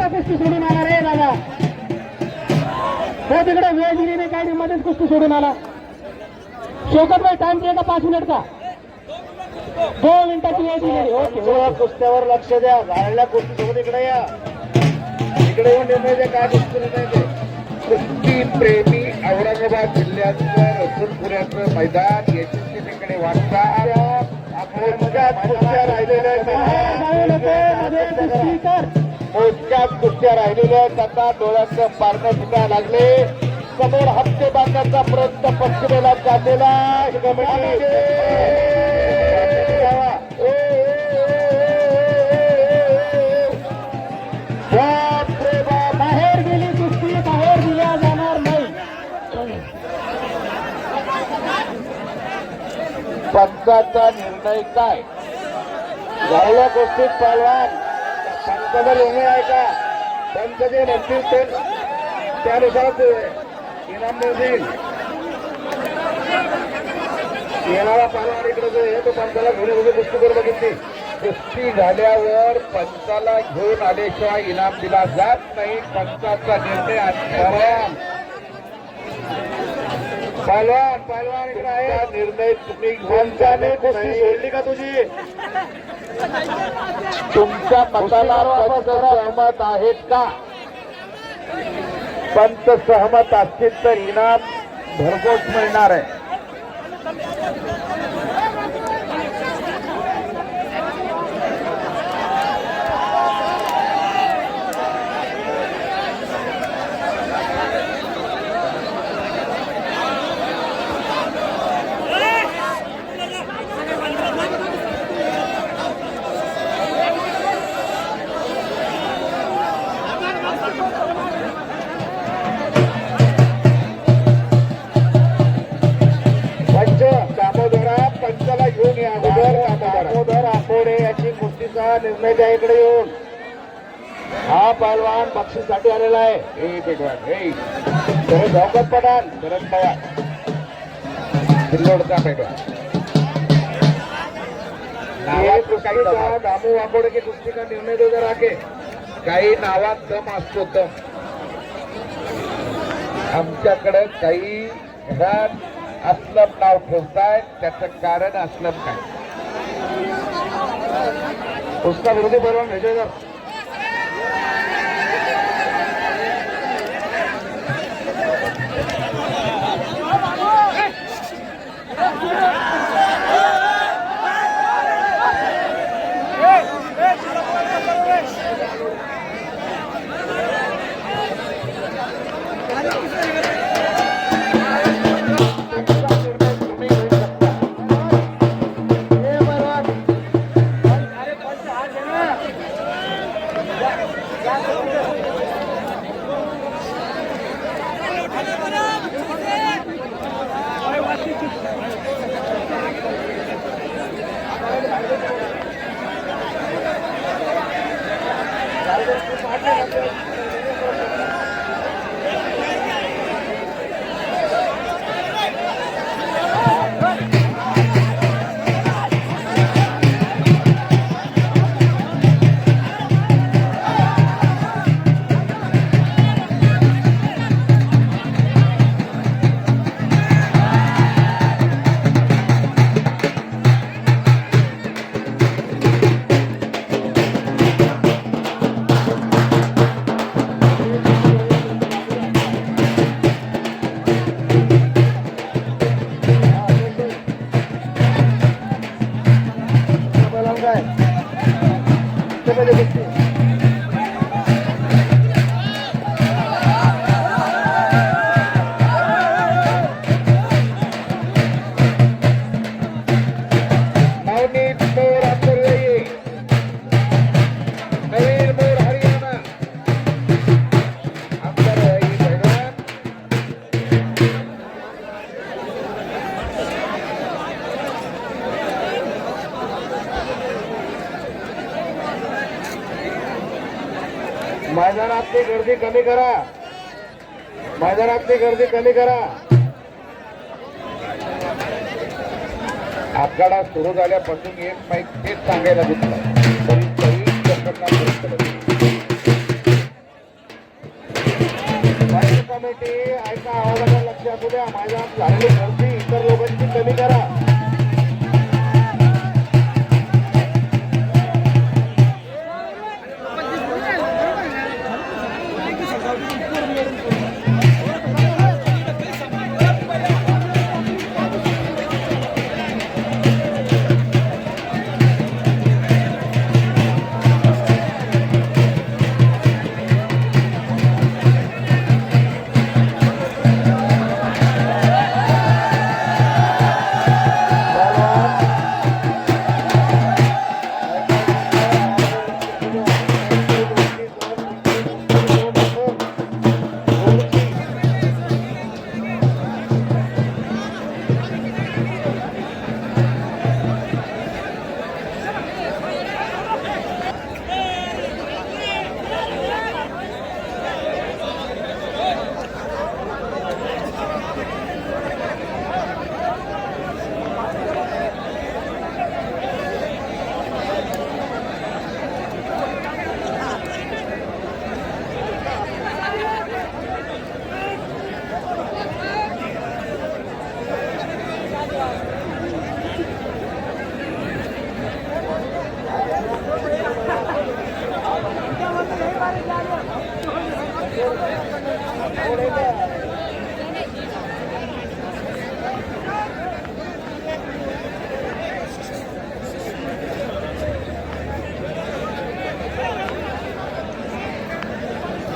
का कुस्ती सोडून आला रे दादा? हो तिकडे वेळ दिली नाही काही मध्येच कुस्ती सोडून आला. शोकत भाई टाइम दिले का 5 मिनिट का? 2 मिनिटाची वेळ दिलेली. ओके कुस्त्यावर लक्ष द्या. झालेल्या कुस्ती सोबत इकडे या. इकडे येऊन निर्णय द्या काय कुस्ती निर्णय ते. कुस्ती प्रेमी औरंगाबाद जिल्ह्याचं रसूलपुऱ्याचं मैदान यशस्वीकडे वाटतात. कुस्त्या राहिलेल्या मोजक्याच कुस्त्या राहिलेल्या आहेत. आता डोळ्याचं पारणं सुद्धा लागले. समोर हप्ते बांधण्याचा प्रयत्न पश्चिमेला जातेला बाहेर गेली कुस्ती, बाहेर दिल्या जाणार नाही. पंचाचा निर्णय काय? झालेल्या गोष्टीत पहलवान पंचाचा निर्णय आहे का? पंच जे म्हणतील त्यानुसारच इनाम मिळतील. येणारा पहलवान इकडे जो आहे तो पंचाला घेऊन वगैरे कुस्ती करून बघितली. कुस्ती झाल्यावर पंचाला घेऊन आल्याशिवाय इनाम दिला जात नाही. पंचाचा निर्णय पहलवान इकडे आहे. निर्णय तुम्ही पंचाने कुस्ती सोडली का तुझी? तुमच्या मताला पंच सहमत आहेत का? पंच सहमत असतील तर इनाम भरघोस मिळणार आहे. पंचाला घेऊन या. दामोदर आंबोडे याची कुस्तीचा निर्णय द्या इकडे येऊन. हा पहलवान बक्षीसाठी आलेला आहे. हे पेटवान धोकत पठाण शरद पवार सिल्लोडचा पेटवान. दामू आंबोडे की कुस्ती का निर्णय दो जरा के. काही नावात दम असतो दम. आमच्याकडे काही घरात असलम नाव ठेवतायत. त्याचं कारण असलम काय? उसका विरोधी पहलवान भेजेगा. मैदानातली गर्दी कमी करा. मैदानातली गर्दी कमी करा. आखाडा सुरू झाल्यापासून एक माईक तेच सांगायला घेतलं. कमिटी ऐका, आवाजाला लक्ष असू द्या. मैदानात झालेली गर्दी इतर लोकांची कमी करा.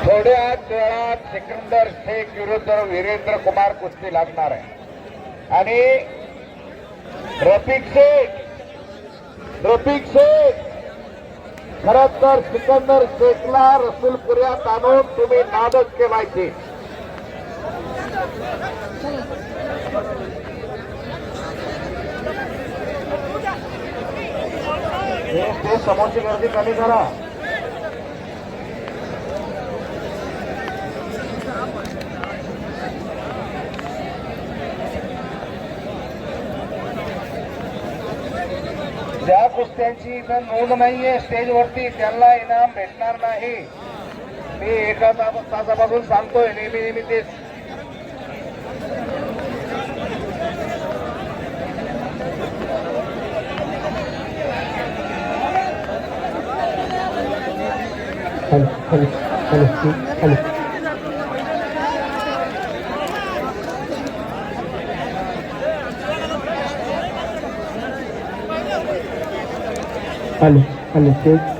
थोड्याच वेळात सिकंदर शेख विरुद्ध वीरेंद्र कुमार कुस्ती लागणार आहे. आणि रफिक शेख खरं तर सिकंदर शेखला रसूलपुऱ्यात आणून तुम्ही नादच केलायचे. ते समोरची गर्दी कमी करा. ज्या कुस्त्यांची इथं नोंद नाहीये स्टेजवरती त्यांना इनाम भेटणार नाही. मी एका तासापासून सांगतोय नेहमी तेच. हॅलो